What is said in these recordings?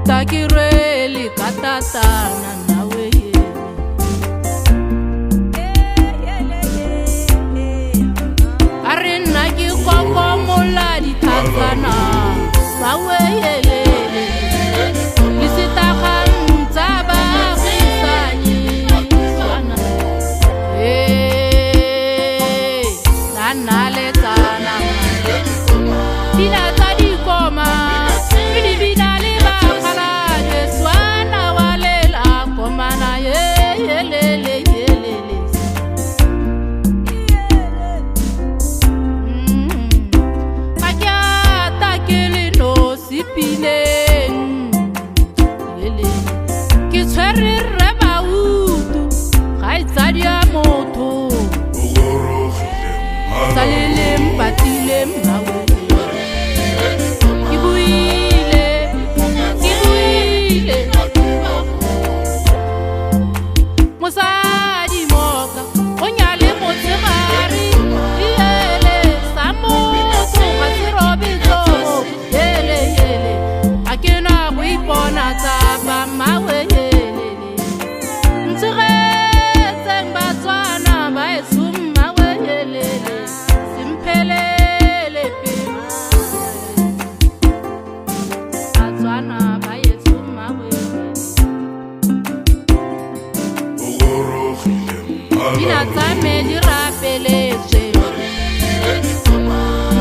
takireli katatana nawe arena ki koko moladi tatana bawe yelele isitaka mtaba kisani sana nanale tana dina tadi koma bina liba kala de swana walela komana yelele Salilem patilem nawe Kibuile Mosadi moka Onyale motemari Yele samoto Kasirobito Yele Akena kuipona taba mawe yele Ntirete mbatwana baesum mawe yele Simpelele pima Atwana bayesu mawe Inatame dirapeleche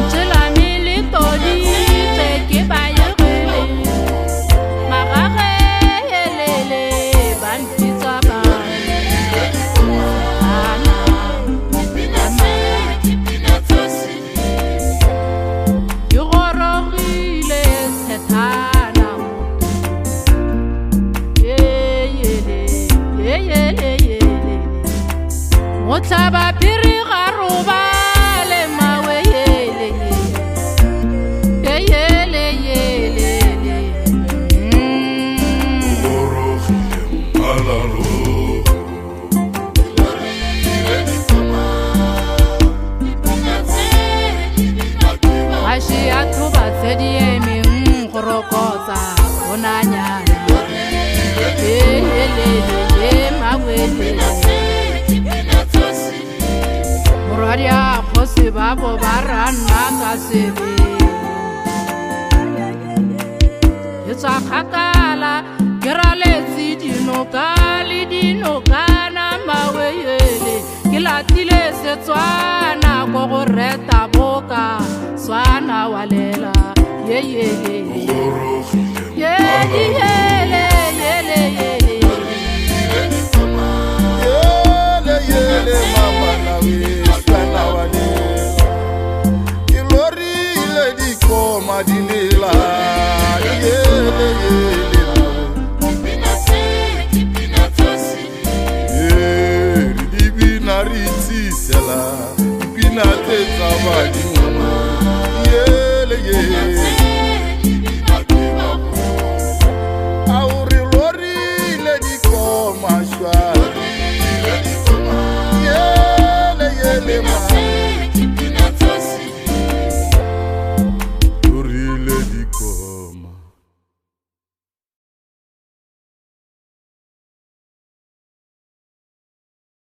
Ntela milito dite ke bayerele Magare yelele banpitsa ba Motaba piri garuba le mawe yele Ashi atuba tsedi emi ngorokoza onanyana yele mawe Muradia khosi babo barana kasebe Yetsa khakala gerale tsidino kali dino kana mawe yele kilatile setswana go go reta boka swana walela yele mama nawe swana walela ilori le di koma dinela yele Sela, Pinate Savadi, yele.